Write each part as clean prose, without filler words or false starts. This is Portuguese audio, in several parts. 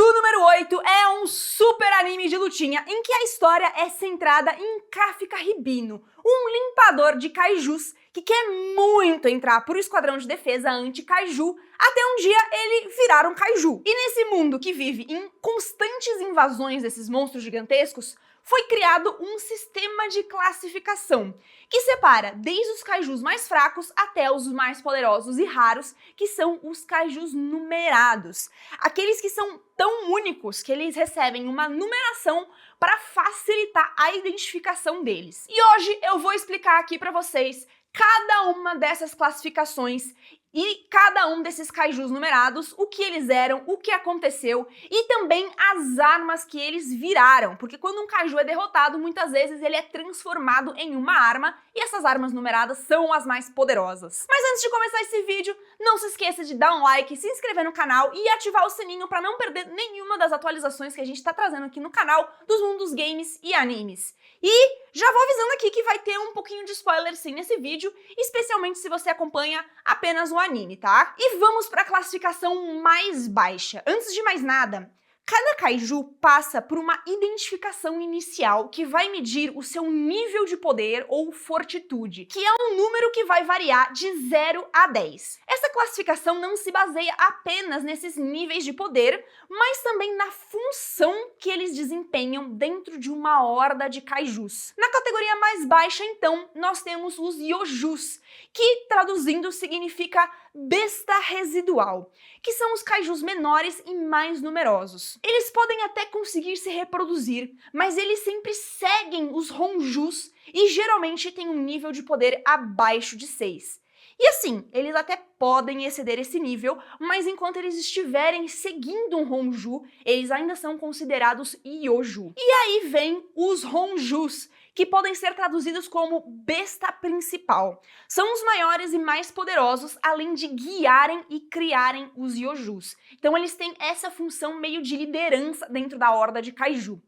Kaiju número 8 é um super anime de lutinha em que a história é centrada em Kafka Ribino, um limpador de kaijus que quer muito entrar pro esquadrão de defesa anti-kaiju até um dia ele virar um kaiju. E nesse mundo que vive em constantes invasões desses monstros gigantescos, foi criado um sistema de classificação que separa desde os kaijus mais fracos até os mais poderosos e raros, que são os kaijus numerados. Aqueles que são tão únicos que eles recebem uma numeração para facilitar a identificação deles. E hoje eu vou explicar aqui para vocês cada uma dessas classificações e cada um desses kaijus numerados, o que eles eram, o que aconteceu e também as armas que eles viraram, porque quando um kaiju é derrotado, muitas vezes ele é transformado em uma arma e essas armas numeradas são as mais poderosas. Mas antes de começar esse vídeo, não se esqueça de dar um like, se inscrever no canal e ativar o sininho para não perder nenhuma das atualizações que a gente está trazendo aqui no canal dos mundos games e animes. E já vou avisando aqui que vai ter um pouquinho de spoiler sim nesse vídeo, especialmente se você acompanha apenas o anime, tá? E vamos para a classificação mais baixa. Antes de mais nada, cada kaiju passa por uma identificação inicial que vai medir o seu nível de poder ou fortitude, que é um número que vai variar de 0 a 10. Essa classificação não se baseia apenas nesses níveis de poder, mas também na função que eles desempenham dentro de uma horda de kaijus. Na categoria mais baixa, então, nós temos os Yojus, que traduzindo significa besta residual, que são os kaijus menores e mais numerosos. Eles podem até conseguir se reproduzir, mas eles sempre seguem os Honjus e geralmente têm um nível de poder abaixo de 6. E assim, eles até podem exceder esse nível, mas enquanto eles estiverem seguindo um Honju, eles ainda são considerados Yoju. E aí vem os Honjus, que podem ser traduzidos como besta principal. São os maiores e mais poderosos, além de guiarem e criarem os Yojus. Então eles têm essa função meio de liderança dentro da horda de kaiju.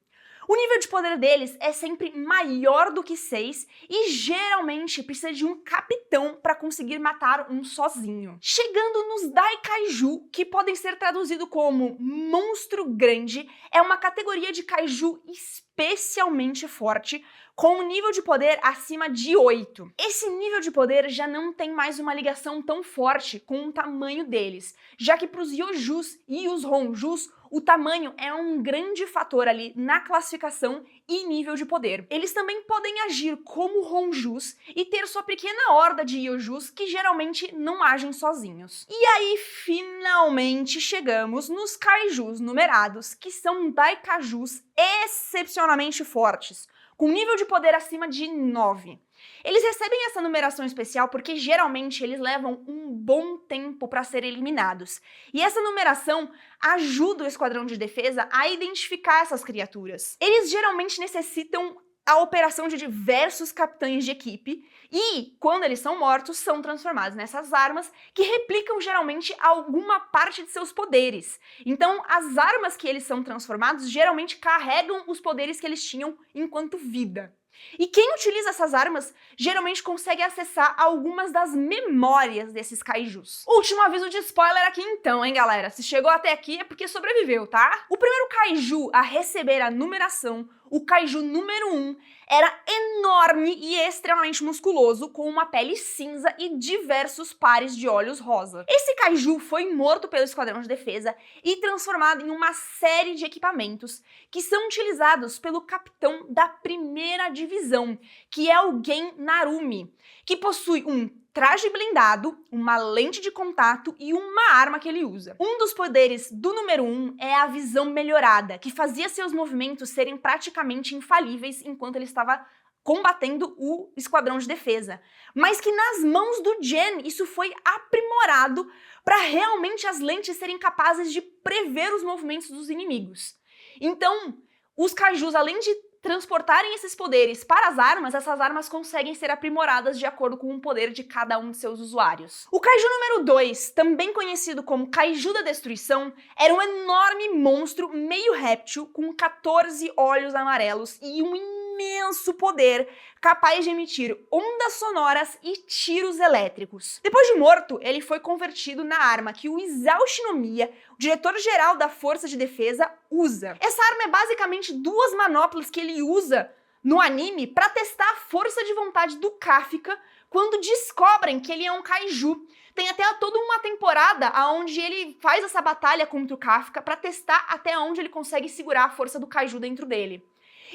O nível de poder deles é sempre maior do que 6 e geralmente precisa de um capitão para conseguir matar um sozinho. Chegando nos Daikaiju, que podem ser traduzidos como monstro grande, é uma categoria de kaiju especialmente forte, com um nível de poder acima de 8. Esse nível de poder já não tem mais uma ligação tão forte com o tamanho deles, já que para os Yojus e os Honjus, o tamanho é um grande fator ali na classificação e nível de poder. Eles também podem agir como Honjus e ter sua pequena horda de Yojus que geralmente não agem sozinhos. E aí, finalmente, chegamos nos kaijus numerados, que são Daikajus excepcionalmente fortes, com nível de poder acima de 9. Eles recebem essa numeração especial porque geralmente eles levam um bom tempo para serem eliminados. E essa numeração ajuda o esquadrão de defesa a identificar essas criaturas. Eles geralmente necessitam a operação de diversos capitães de equipe e, quando eles são mortos, são transformados nessas armas que replicam geralmente alguma parte de seus poderes. Então, as armas que eles são transformados geralmente carregam os poderes que eles tinham enquanto vida. E quem utiliza essas armas geralmente consegue acessar algumas das memórias desses kaijus. Último aviso de spoiler aqui então, hein, galera? Se chegou até aqui é porque sobreviveu, tá? O primeiro kaiju a receber a numeração, o kaiju número 1, era enorme e extremamente musculoso, com uma pele cinza e diversos pares de olhos rosa. Esse kaiju foi morto pelo esquadrão de defesa e transformado em uma série de equipamentos que são utilizados pelo capitão da primeira divisão, que é o Gen Narumi, que possui um traje blindado, uma lente de contato e uma arma que ele usa. Um dos poderes do número 1 é a visão melhorada, que fazia seus movimentos serem praticamente infalíveis enquanto ele estava combatendo o esquadrão de defesa. Mas que nas mãos do Gen isso foi aprimorado para realmente as lentes serem capazes de prever os movimentos dos inimigos. Então, os kaijus, além de transportarem esses poderes para as armas, essas armas conseguem ser aprimoradas de acordo com o poder de cada um de seus usuários. O kaiju número 2, também conhecido como Kaiju da Destruição, era um enorme monstro meio réptil com 14 olhos amarelos e um imenso poder, capaz de emitir ondas sonoras e tiros elétricos. Depois de morto, ele foi convertido na arma que o Isao Shinomiya, o diretor-geral da Força de Defesa, usa. Essa arma é basicamente duas manoplas que ele usa no anime para testar a força de vontade do Kafka quando descobrem que ele é um kaiju. Tem até toda uma temporada onde ele faz essa batalha contra o Kafka para testar até onde ele consegue segurar a força do kaiju dentro dele.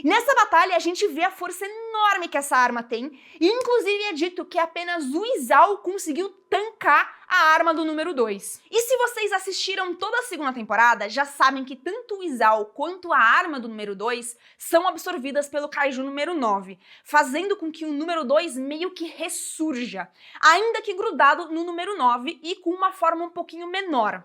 Nessa batalha a gente vê a força enorme que essa arma tem, e inclusive é dito que apenas o Isao conseguiu tancar a arma do número 2. E se vocês assistiram toda a segunda temporada, já sabem que tanto o Isao quanto a arma do número 2 são absorvidas pelo kaiju número 9, fazendo com que o número 2 meio que ressurja, ainda que grudado no número 9 e com uma forma um pouquinho menor.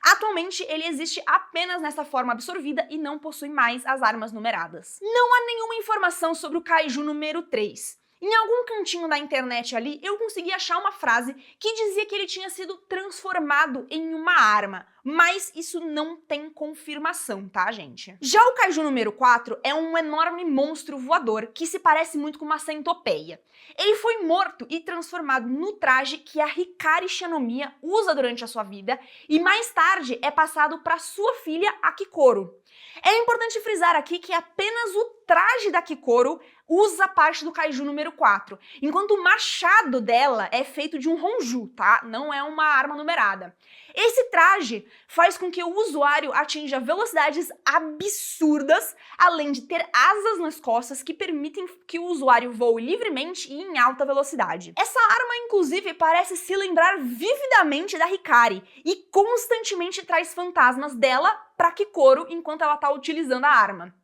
Atualmente, ele existe apenas nessa forma absorvida e não possui mais as armas numeradas. Não há nenhuma informação sobre o kaiju número 3. Em algum cantinho da internet ali, eu consegui achar uma frase que dizia que ele tinha sido transformado em uma arma, mas isso não tem confirmação, tá, gente? Já o kaiju número 4 é um enorme monstro voador que se parece muito com uma centopeia. Ele foi morto e transformado no traje que a Hikari Shinomiya usa durante a sua vida e mais tarde é passado para sua filha, a Kikoro. É importante frisar aqui que apenas o traje da Kikoro usa parte do kaiju número 4, enquanto o machado dela é feito de um honju, tá? Não é uma arma numerada. Esse traje faz com que o usuário atinja velocidades absurdas, além de ter asas nas costas que permitem que o usuário voe livremente e em alta velocidade. Essa arma, inclusive, parece se lembrar vividamente da Hikari e constantemente traz fantasmas dela pra Kikoro enquanto ela tá utilizando a arma.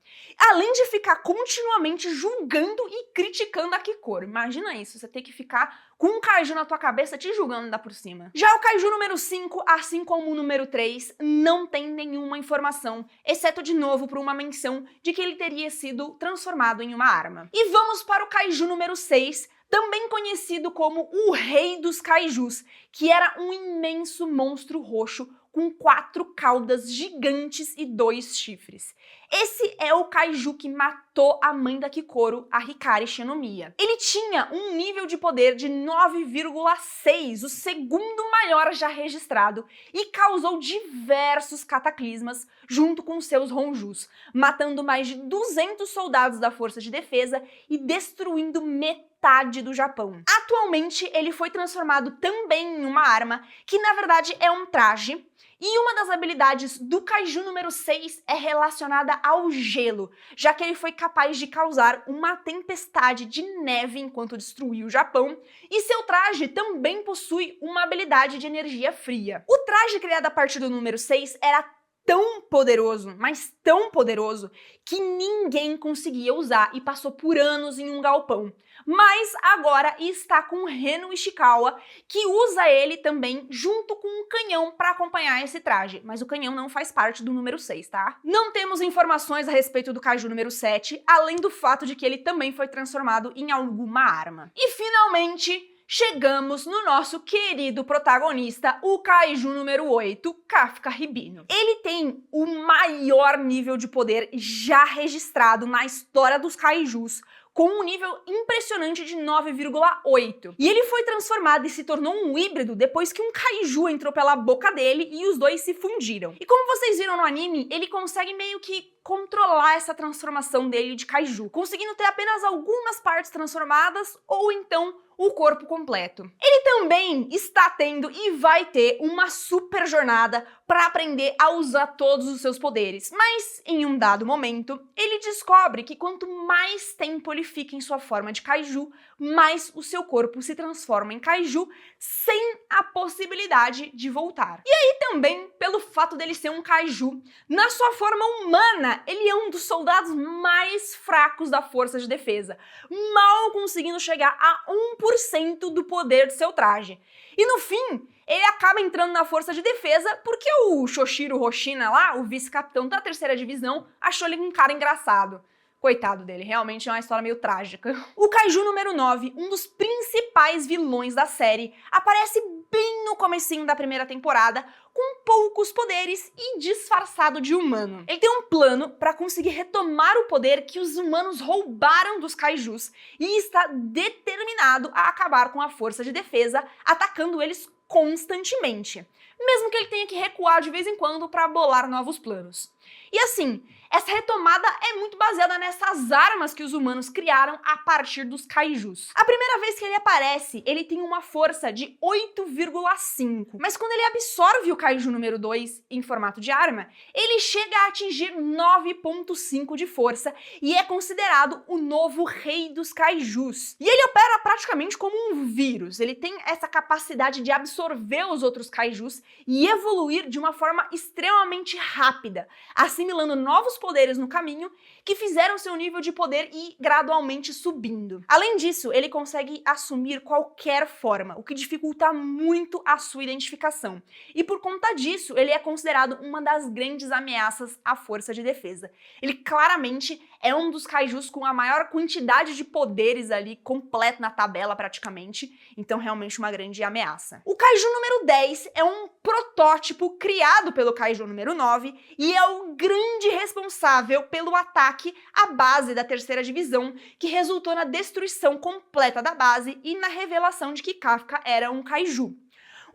Além de ficar continuamente julgando e criticando a Kikoro. Imagina isso, você ter que ficar com um kaiju na tua cabeça te julgando ainda por cima. Já o kaiju número 5, assim como o número 3, não tem nenhuma informação, exceto de novo por uma menção de que ele teria sido transformado em uma arma. E vamos para o kaiju número 6, também conhecido como o Rei dos Kaijus, que era um imenso monstro roxo com 4 caudas gigantes e 2 chifres. Esse é o kaiju que matou a mãe da Kikoro, a Hikari Shinomiya. Ele tinha um nível de poder de 9,6, o segundo maior já registrado, e causou diversos cataclismas junto com seus honjus, matando mais de 200 soldados da Força de Defesa e destruindo metade do Japão. Atualmente, ele foi transformado também em uma arma, que na verdade é um traje, e uma das habilidades do kaiju número 6 é relacionada ao gelo, já que ele foi capaz de causar uma tempestade de neve enquanto destruiu o Japão, e seu traje também possui uma habilidade de energia fria. O traje criado a partir do número 6 era tão poderoso, mas tão poderoso, que ninguém conseguia usar e passou por anos em um galpão. Mas agora está com Reno Ishikawa, que usa ele também junto com um canhão para acompanhar esse traje. Mas o canhão não faz parte do número 6, tá? Não temos informações a respeito do kaiju número 7, além do fato de que ele também foi transformado em alguma arma. E finalmente chegamos no nosso querido protagonista, o kaiju número 8, Kafka Ribino. Ele tem o maior nível de poder já registrado na história dos kaijus, com um nível impressionante de 9,8. E ele foi transformado e se tornou um híbrido depois que um kaiju entrou pela boca dele e os dois se fundiram. E como vocês viram no anime, ele consegue meio que controlar essa transformação dele de kaiju, conseguindo ter apenas algumas partes transformadas ou então o corpo completo. Ele também está tendo e vai ter uma super jornada para aprender a usar todos os seus poderes, mas em um dado momento, ele descobre que quanto mais tempo ele fica em sua forma de kaiju, mais o seu corpo se transforma em kaiju sem a possibilidade de voltar. E aí também, pelo fato dele ser um kaiju, na sua forma humana, ele é um dos soldados mais fracos da Força de Defesa, mal conseguindo chegar a 1% do poder de seu traje. E no fim, ele acaba entrando na Força de Defesa porque o Shoshiro Hoshina lá, o vice-capitão da 3ª divisão, achou ele um cara engraçado. Coitado dele, realmente é uma história meio trágica. O Kaiju número 9, um dos principais vilões da série, aparece bem no comecinho da primeira temporada, com poucos poderes e disfarçado de humano. Ele tem um plano para conseguir retomar o poder que os humanos roubaram dos Kaijus e está determinado a acabar com a força de defesa, atacando eles constantemente, mesmo que ele tenha que recuar de vez em quando para bolar novos planos. E assim, essa retomada é muito baseada nessas armas que os humanos criaram a partir dos Kaijus. A primeira vez que ele aparece, ele tem uma força de 8,5, mas quando ele absorve o Kaiju número 2 em formato de arma, ele chega a atingir 9,5 de força e é considerado o novo rei dos Kaijus. E ele opera praticamente como um vírus, ele tem essa capacidade de absorver os outros Kaijus e evoluir de uma forma extremamente rápida, assimilando novos poderes no caminho que fizeram seu nível de poder ir gradualmente subindo. Além disso, ele consegue assumir qualquer forma, o que dificulta muito a sua identificação. E por conta disso, ele é considerado uma das grandes ameaças à força de defesa. Ele claramente é um dos Kaijus com a maior quantidade de poderes ali, completo na tabela praticamente, então realmente uma grande ameaça. O Kaiju número 10 é um protótipo criado pelo Kaiju número 9 e é o grande responsável pelo ataque à base da terceira divisão, que resultou na destruição completa da base e na revelação de que Kafka era um Kaiju.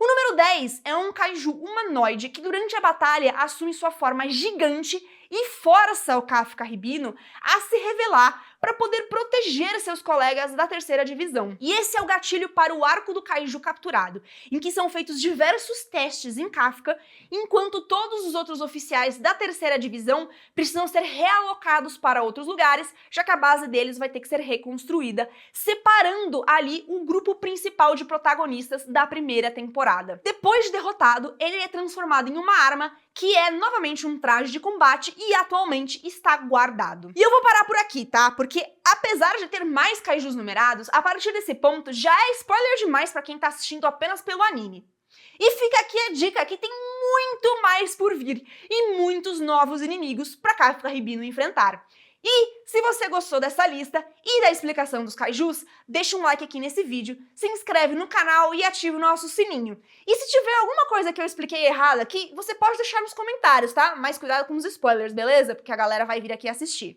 O número 10 é um Kaiju humanoide que durante a batalha assume sua forma gigante e força o Kafka Ribino a se revelar para poder proteger seus colegas da terceira divisão. E esse é o gatilho para o arco do Kaiju capturado, em que são feitos diversos testes em Kafka, enquanto todos os outros oficiais da terceira divisão precisam ser realocados para outros lugares, já que a base deles vai ter que ser reconstruída, separando ali o grupo principal de protagonistas da primeira temporada. Depois de derrotado, ele é transformado em uma arma que é novamente um traje de combate e atualmente está guardado. E eu vou parar por aqui, tá? Porque apesar de ter mais kaijus numerados, a partir desse ponto já é spoiler demais pra quem tá assistindo apenas pelo anime. E fica aqui a dica que tem muito mais por vir e muitos novos inimigos pra Kafka Ribino enfrentar. E se você gostou dessa lista e da explicação dos kaijus, deixa um like aqui nesse vídeo, se inscreve no canal e ativa o nosso sininho. E se tiver alguma coisa que eu expliquei errada aqui, você pode deixar nos comentários, tá? Mas cuidado com os spoilers, beleza? Porque a galera vai vir aqui assistir.